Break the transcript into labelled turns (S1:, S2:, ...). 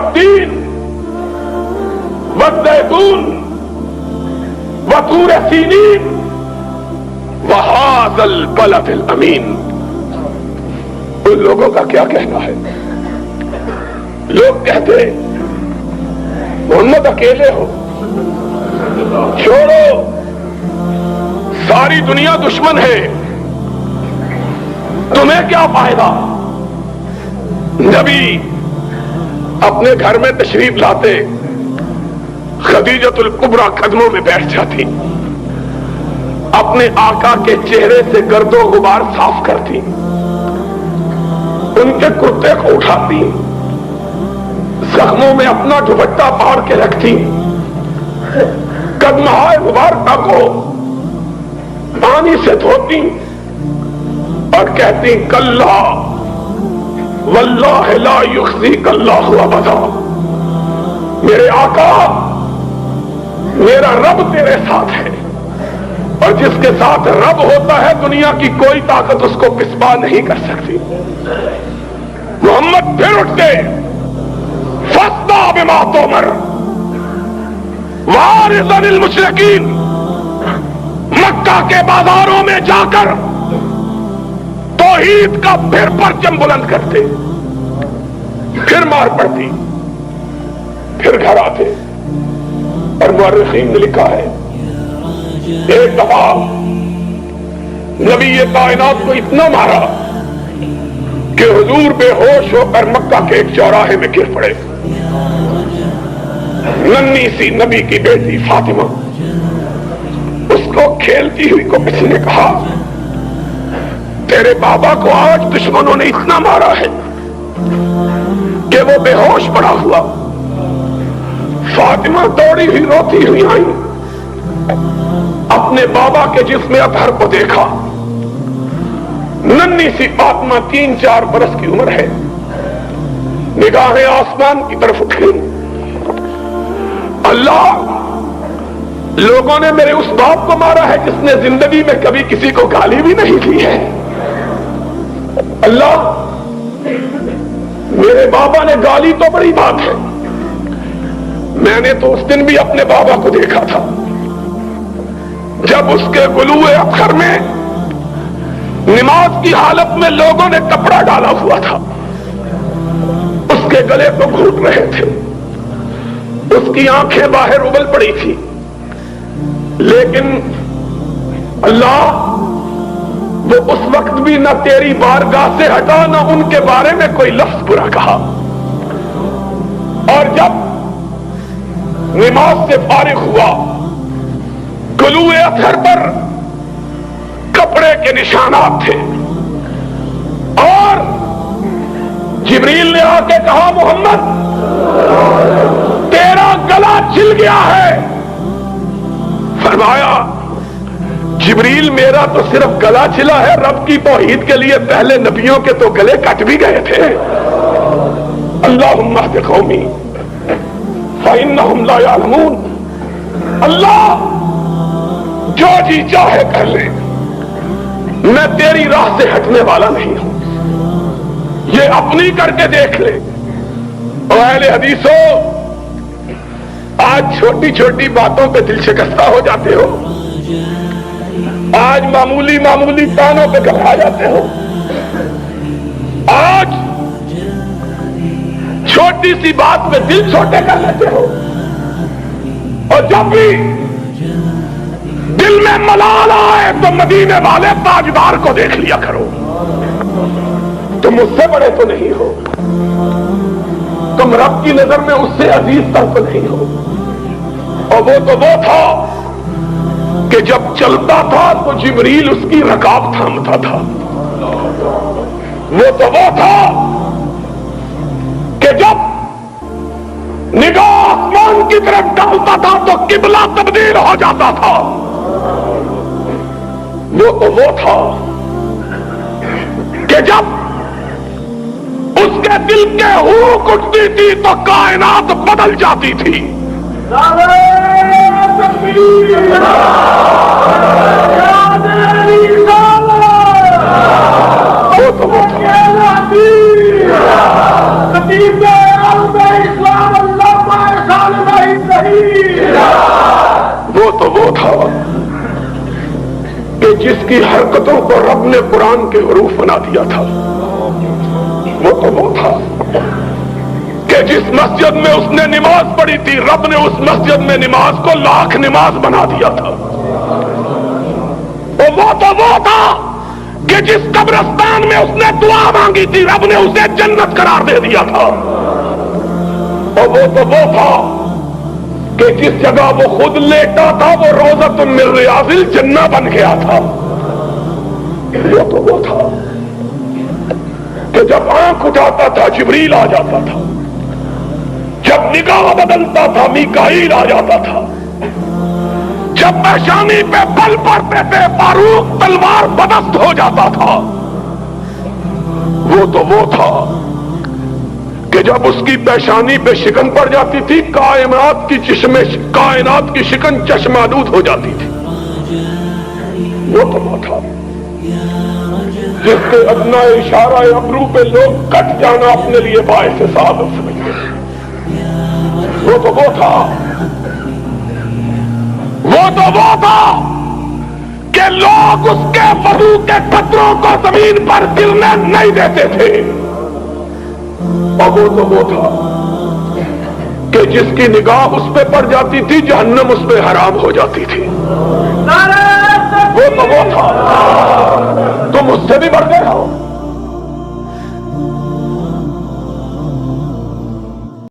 S1: والتین والزیتون وطور سینین وہذا البلد الامین. ان لوگوں کا کیا کہنا ہے؟ لوگ کہتے محمد اکیلے ہو، چھوڑو، ساری دنیا دشمن ہے، تمہیں کیا فائدہ؟ نبی اپنے گھر میں تشریف لاتے، خدیجۃ الکبریٰ قدموں میں بیٹھ جاتی، اپنے آقا کے چہرے سے گرد و غبار صاف کرتی، ان کے کرتے کو اٹھاتی، زخموں میں اپنا دوپٹہ پاڑ کے رکھتی، قدمہائے مبارکہ کو پانی سے دھوتی اور کہتی کلا واللہ لا یخزیک اللہ ابدا. میرے آقا، میرا رب تیرے ساتھ ہے، اور جس کے ساتھ رب ہوتا ہے دنیا کی کوئی طاقت اس کو پسپا نہیں کر سکتی. محمد پھر اٹھ گئے، فاصدع بما تؤمر واعرض عن المشرکین. مکہ کے بازاروں میں جا کر توحید کا پھر پرچم بلند کرتے، پھر مار پڑتی، پھر گھر آتے. اور مورخین نے لکھا ہے ایک دفعہ نبی کائنات کو اتنا مارا کہ حضور بے ہوش ہو کر مکہ کے ایک چوراہے میں گر پڑے. ننھی سی نبی کی بیٹی فاطمہ، اس کو کھیلتی ہوئی کو کسی نے کہا تیرے بابا کو آج دشمنوں نے اتنا مارا ہے کہ وہ بے ہوش پڑا ہوا. فاطمہ دوڑی ہوئی روتی ہوئی آئی، اپنے بابا کے جسم اطہر کو دیکھا. ننھی سی فاطمہ 3-4 برس کی عمر ہے، نگاہیں آسمان کی طرف اٹھ گئی. اللہ، لوگوں نے میرے اس باپ کو مارا ہے جس نے زندگی میں کبھی کسی کو گالی بھی نہیں دی ہے. اللہ، میرے بابا نے گالی تو بڑی بات ہے، میں نے تو اس دن بھی اپنے بابا کو دیکھا تھا جب اس کے گلوئے اطہر میں نماز کی حالت میں لوگوں نے کپڑا ڈالا ہوا تھا، اس کے گلے کو گھونٹ رہے تھے، اس کی آنکھیں باہر ابل پڑی تھی. لیکن اللہ، وہ اس وقت بھی نہ تیری بارگاہ سے ہٹا، نہ ان کے بارے میں کوئی لفظ برا کہا. اور جب نماز سے فارغ ہوا، گلوئے اطہر پر کپڑے کے نشانات تھے، اور جبریل نے آ کے کہا محمد تیرا گلا چھل گیا ہے. فرمایا جبریل میرا تو صرف گلا چھلا ہے، رب کی توحید کے لیے پہلے نبیوں کے تو گلے کٹ بھی گئے تھے. اللہم اہد قومی فإنہم لا یعلمون. اللہ، جو جی چاہے کر لے، میں تیری راہ سے ہٹنے والا نہیں ہوں، یہ اپنی کر کے دیکھ لے. اور اہل حدیثو، آج چھوٹی چھوٹی باتوں پہ دل شکستہ ہو جاتے ہو، آج معمولی معمولی تانوں پہ گھبرا جاتے ہو، آج چھوٹی سی بات پہ دل چھوٹے کر لیتے ہو. اور جب بھی دل میں ملال آئے تو مدینے والے تاجدار کو دیکھ لیا کرو. تم اس سے بڑے تو نہیں ہو، تم رب کی نظر میں اس سے عزیز تر تو نہیں ہو. اور وہ تو وہ تھا کہ جب چلتا تھا تو جبریل اس کی رکاب تھامتا تھا. وہ تو وہ تھا کہ جب نگاہ آسمان کی طرف ڈالتا تھا تو قبلہ تبدیل ہو جاتا تھا. وہ تو وہ تھا کہ جب اس کے دل کے ہوک اٹھتی تھی تو کائنات بدل جاتی تھی. وہ تو وہ تھا جس کی حرکتوں کو رب نے قرآن کے حروف بنا دیا تھا، وہ تو وہ تھا کہ جس مسجد میں اس نے نماز پڑھی تھی، رب نے اس مسجد میں نماز کو لاکھ نماز بنا دیا تھا۔ وہ تو وہ تھا کہ جس قبرستان میں اس نے دعا مانگی تھی، رب نے اسے جنت قرار دے دیا تھا۔ اور وہ تو وہ تھا کہ جس جگہ وہ خود لیٹا تھا وہ روضۃ من ریاض الجنہ بن گیا تھا۔ وہ تو وہ تھا کہ جب آنکھ اٹھاتا تھا جبریل آ جاتا تھا، جب نگاہ بدلتا تھا میکائیل آ جاتا تھا، جب پیشانی پہ بل پڑتے تھے فاروق تلوار بدست ہو جاتا تھا۔ وہ تو وہ تھا کہ جب اس کی پیشانی پہ شکن پڑ جاتی تھی، کائنات کی شکن چشمالود ہو جاتی تھی۔ وہ تو وہ تھا جس کے ادنا اشارہ ابرو پہ لوگ کٹ جانا اپنے لیے باعث سعادت سمجھتے۔ وہ تو وہ تھا، وہ تو وہ تھا کہ لوگ اس کے وضو کے قطروں کو زمین پر گرنے نہیں دیتے تھے۔ اور وہ تو وہ تھا کہ جس کی نگاہ اس پہ پڑ جاتی تھی جہنم اس پہ حرام ہو جاتی تھی۔ وہ تو وہ تھا، تم اس سے بھی بڑھ گئے ہو۔